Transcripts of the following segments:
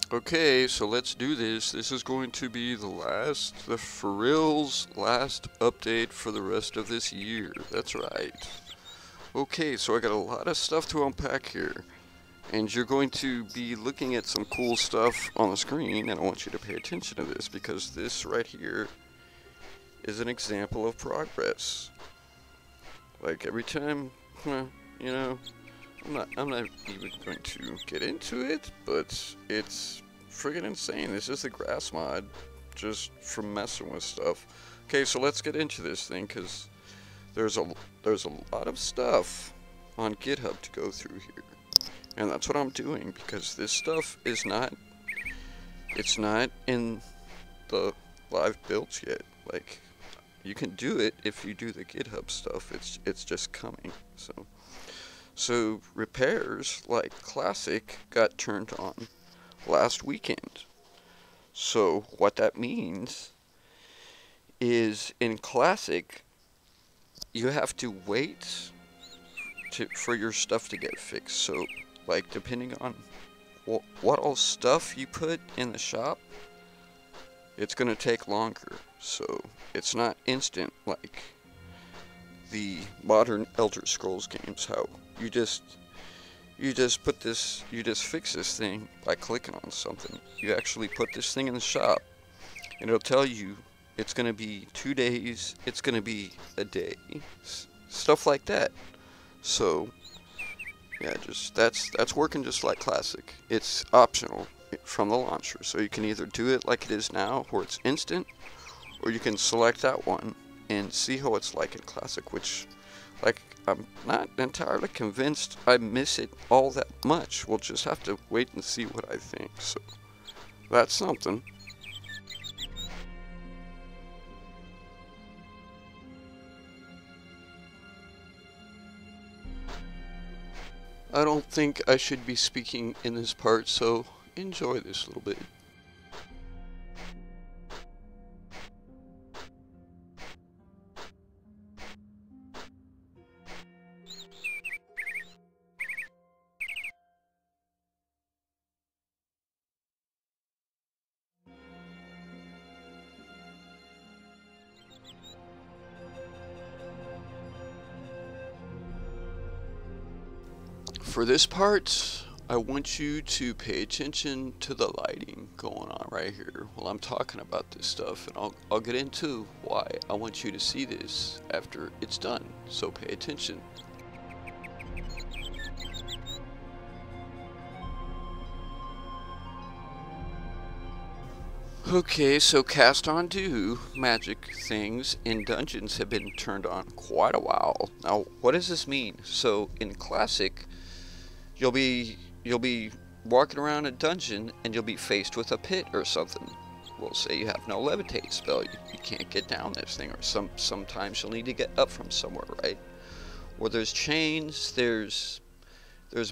Okay, so let's do this. This is going to be the for real's last update for the rest of this year. That's right. Okay, so I got a lot of stuff to unpack here. And you're going to be looking at some cool stuff on the screen, and I want you to pay attention to this because this right here is an example of progress. Like every time, you know, I'm not even going to get into it, but it's friggin' insane. This is the grass mod, just from messing with stuff. Okay, so let's get into this thing, because there's a lot of stuff on GitHub to go through here. And that's what I'm doing, because this stuff is not, it's not in the live builds yet. Like, you can do it if you do the GitHub stuff. It's just coming. So repairs like Classic got turned on last weekend. So what that means is in Classic, you have to wait for your stuff to get fixed. So like depending on what all stuff you put in the shop, it's gonna take longer. So it's not instant like the modern Elder Scrolls games, how you just fix this thing by clicking on something. You actually put this thing in the shop and it'll tell you it's gonna be 2 days, it's gonna be a day, stuff like that. So yeah, that's working just like Classic. It's optional from the launcher, so you can either do it like it is now where it's instant, or you can select that one and see how it's like in Classic, which, like, I'm not entirely convinced I miss it all that much. We'll just have to wait and see what I think. So that's something. I don't think I should be speaking in this part, so enjoy this little bit. For this part, I want you to pay attention to the lighting going on right here while I'm talking about this stuff, and I'll get into why I want you to see this after it's done, so pay attention. Okay, so cast on do magic things in dungeons have been turned on quite a while. Now, what does this mean? So in Classic, you'll be walking around a dungeon and you'll be faced with a pit or something. We'll say you have no levitate spell, you can't get down this thing, or sometimes you'll need to get up from somewhere, right? Or there's chains, there's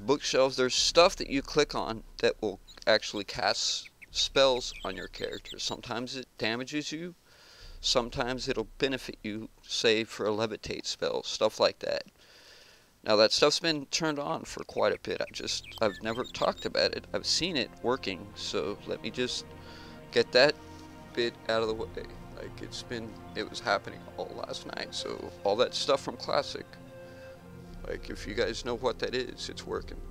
bookshelves, there's stuff that you click on that will actually cast spells on your character. Sometimes it damages you, sometimes it'll benefit you, say for a levitate spell, stuff like that. Now that stuff's been turned on for quite a bit. I've never talked about it. I've seen it working, so let me just get that bit out of the way. Like it was happening all last night. So all that stuff from Classic, like if you guys know what that is, it's working.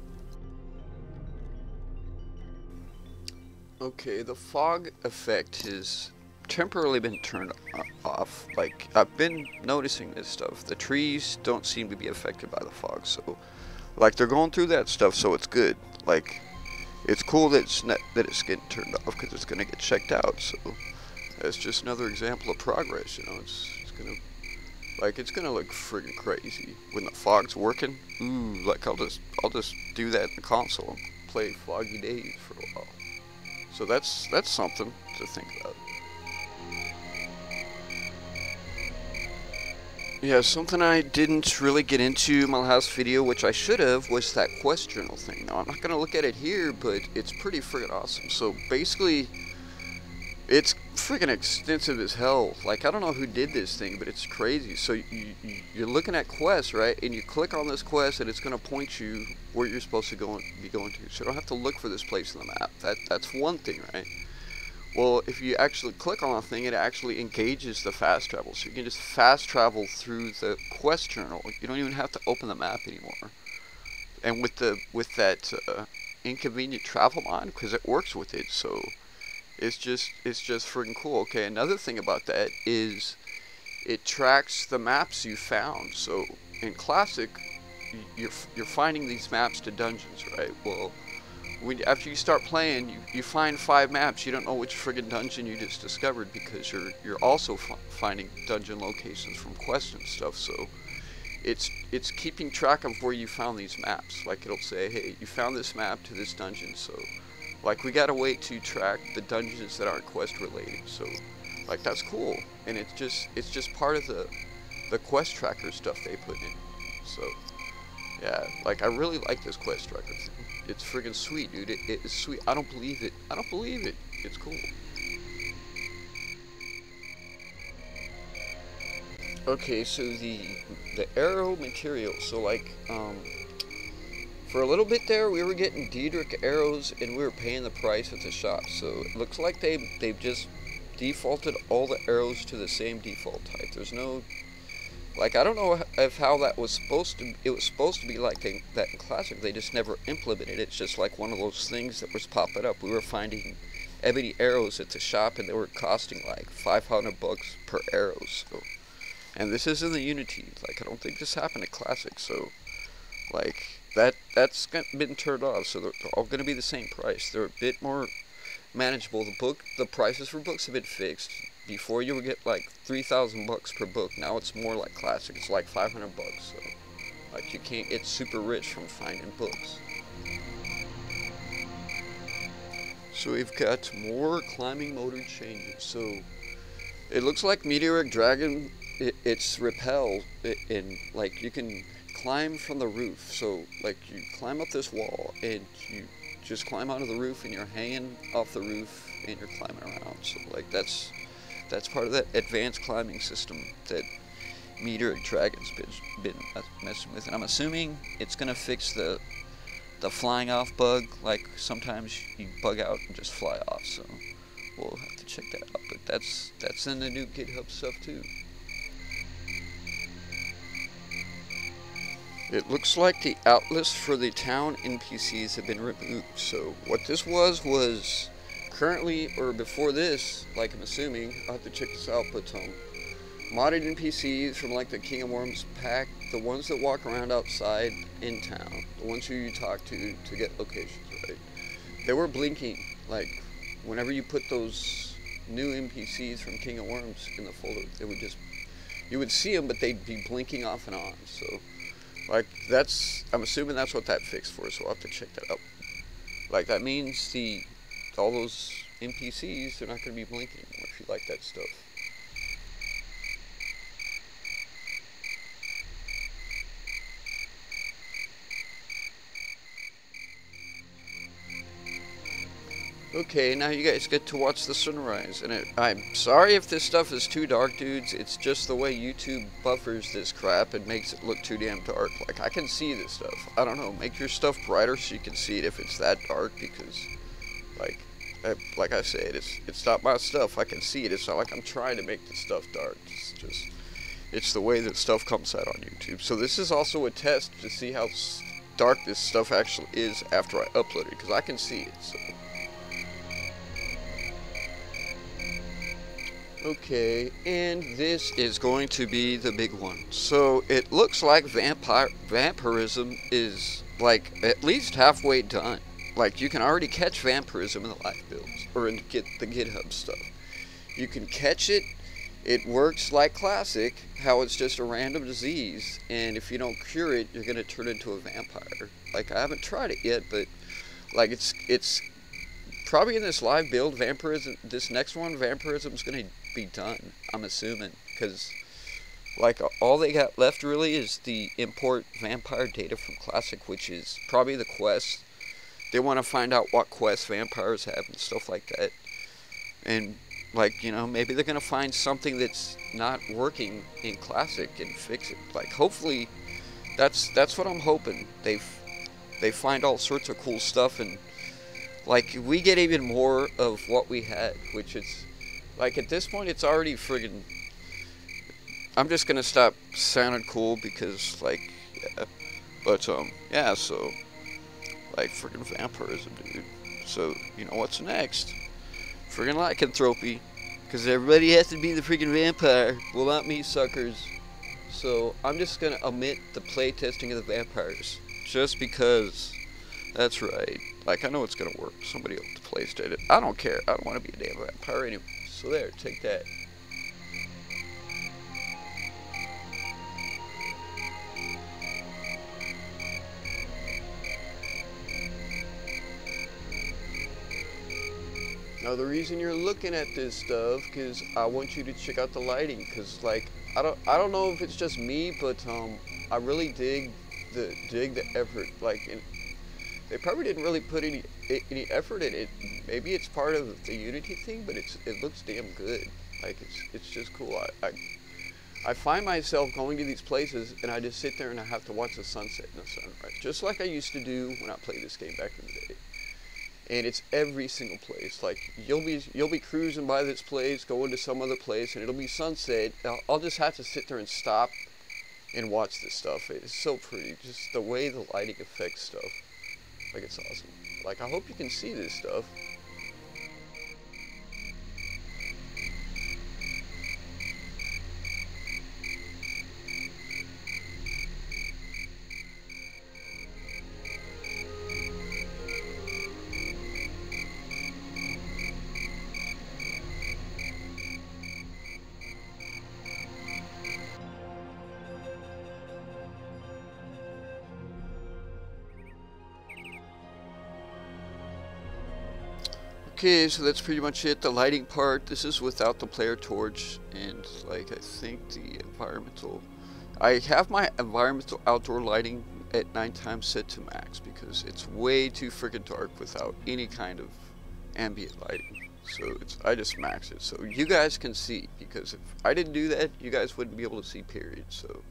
Okay, the fog effect has temporarily been turned off. Like, I've been noticing this stuff. The trees don't seem to be affected by the fog, so like they're going through that stuff, so it's good. Like, it's cool that it's getting turned off because it's gonna get checked out. So that's just another example of progress. You know, it's gonna look friggin' crazy when the fog's working. Ooh, like I'll just do that in the console and play Foggy Days for a while. So that's something to think about. Yeah, something I didn't really get into in my last video, which I should have, was that quest journal thing. Now, I'm not going to look at it here, but it's pretty friggin' awesome. So basically, It's freaking extensive as hell. Like, I don't know who did this thing, but it's crazy. So you're looking at quests, right? And you click on this quest, and it's going to point you where you're supposed to be going to. So you don't have to look for this place in the map. That's one thing, right? Well, if you actually click on a thing, it actually engages the fast travel. So you can just fast travel through the quest journal. You don't even have to open the map anymore. And with that inconvenient travel mod, because it works with it, so it's just freaking cool. Okay, another thing about that is it tracks the maps you found. So in Classic, you're finding these maps to dungeons, right? Well, after you start playing, you find 5 maps. You don't know which friggin' dungeon you just discovered, because you're also finding dungeon locations from quests and stuff. So it's keeping track of where you found these maps. Like, it'll say, hey, you found this map to this dungeon. So like, we got a way to track the dungeons that aren't quest related. So like, that's cool. And it's just part of the quest tracker stuff they put in. So yeah, like, I really like this quest tracker thing. It's friggin' sweet, dude. It's sweet. I don't believe it. I don't believe it. It's cool. Okay, so the arrow material. So like, for a little bit there, we were getting Diedrich arrows, and we were paying the price at the shop. So it looks like they've just defaulted all the arrows to the same default type. There's no, like, I don't know if how that was supposed to. It was supposed to be like that in Classic. They just never implemented it. It's just like one of those things that was popping up. We were finding ebony arrows at the shop, and they were costing like $500 per arrow. So, and this is in the Unity. Like, I don't think this happened at Classic. So, like, that's been turned off. So they're all going to be the same price. They're a bit more manageable. The prices for books have been fixed. Before, you would get like $3,000 per book. Now it's more like Classic. It's like $500. So like, you can't get super rich from finding books. So we've got more climbing motor changes. So it looks like Meteoric Dragon. It's repel, and like, you can climb from the roof. So like, you climb up this wall, and you just climb onto the roof, and you're hanging off the roof, and you're climbing around. So like, that's part of that advanced climbing system that Meteoric Dragon's been messing with. And I'm assuming it's gonna fix the flying off bug. Like, sometimes you bug out and just fly off. So we'll have to check that out. But that's in the new GitHub stuff too. It looks like the outlets for the town NPCs have been removed. So what this was currently, or before this, like, I'm assuming, I'll have to check this out, but modded NPCs from like the King of Worms pack, the ones that walk around outside in town, the ones who you talk to get locations, right? They were blinking. Like, whenever you put those new NPCs from King of Worms in the folder, they would just, you would see them, but they'd be blinking off and on. So like, I'm assuming that's what that fixed for, so I'll have to check that out. Like, that means all those NPCs, they're not going to be blinking anymore if you like that stuff. Okay, now you guys get to watch the sunrise, and I'm sorry if this stuff is too dark, dudes. It's just the way YouTube buffers this crap and makes it look too damn dark. Like, I can see this stuff. I don't know, make your stuff brighter so you can see it if it's that dark, because, like I said, it's not my stuff. I can see it. It's not like I'm trying to make this stuff dark. It's the way that stuff comes out on YouTube. So this is also a test to see how dark this stuff actually is after I upload it, because I can see it. So. Okay, and this is going to be the big one. So it looks like Vampirism is like at least halfway done. Like, you can already catch Vampirism in the live builds, or in the GitHub stuff. You can catch it. It works like Classic, how it's just a random disease, and if you don't cure it, you're gonna turn into a vampire. Like, I haven't tried it yet, but like, it's probably in this live build, Vampirism, this next one, Vampirism's gonna be done, I'm assuming, because like, all they got left really is the import vampire data from Classic, which is probably the quest. They want to find out what quests vampires have and stuff like that. And like, you know, maybe they're gonna find something that's not working in Classic and fix it. Like, hopefully, that's what I'm hoping. They find all sorts of cool stuff, and like we get even more of what we had, which is like at this point it's already friggin'. I'm just gonna stop sounding cool because like, yeah. But yeah, so like friggin' vampirism, dude. So you know what's next? Friggin' lycanthropy, because everybody has to be the friggin' vampire. Well, not me, suckers. So I'm just gonna omit the playtesting of the vampires, just because. That's right. Like, I know it's gonna work. Somebody else playtested it. I don't care. I don't want to be a damn vampire anyway. So there, take that. Now the reason you're looking at this stuff, because I want you to check out the lighting, because like I don't know if it's just me, but I really dig the effort. Like, they probably didn't really put any effort in it. Maybe it's part of the Unity thing, but it looks damn good. Like it's just cool. I find myself going to these places and I just sit there and I have to watch the sunset and the sunrise, just like I used to do when I played this game back in the day. And it's every single place. Like you'll be cruising by this place, going to some other place, and it'll be sunset. I'll just have to sit there and stop and watch this stuff. It's so pretty, just the way the lighting affects stuff. Like, it's awesome. Like, I hope you can see this stuff. Okay, so that's pretty much it. The lighting part, this is without the player torch, and like I think the environmental, I have my environmental outdoor lighting at 9 times set to max because it's way too freaking dark without any kind of ambient lighting. So I just max it so you guys can see, because if I didn't do that, you guys wouldn't be able to see, period. So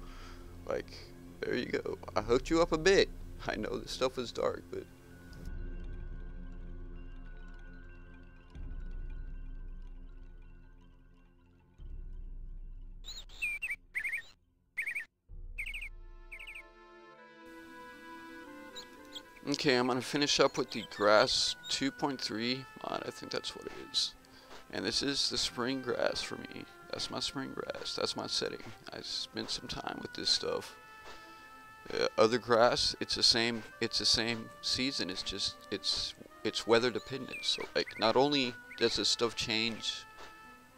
like, there you go. I hooked you up a bit. I know this stuff is dark, but okay, I'm going to finish up with the grass 2.3 mod. I think that's what it is. And this is the spring grass for me. That's my spring grass. That's my setting. I spent some time with this stuff. Other grass, it's the same season. It's just it's weather dependent. So like, not only does this stuff change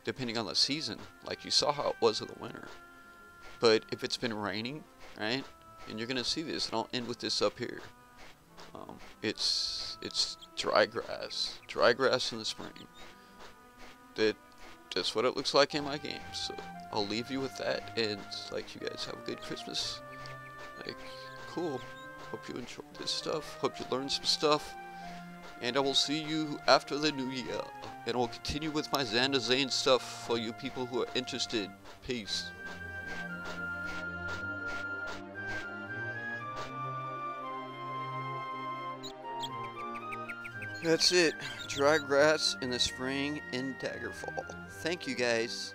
depending on the season, like you saw how it was in the winter, but if it's been raining, right? And you're going to see this, and I'll end with this up here. It's dry grass in the spring. That's what it looks like in my game. So I'll leave you with that, and like, you guys have a good Christmas. Like, cool. Hope you enjoyed this stuff. Hope you learned some stuff. And I will see you after the new year. And I'll continue with my Xander Zane stuff for you people who are interested. Peace. That's it. Dry grass in the spring in Daggerfall. Thank you guys.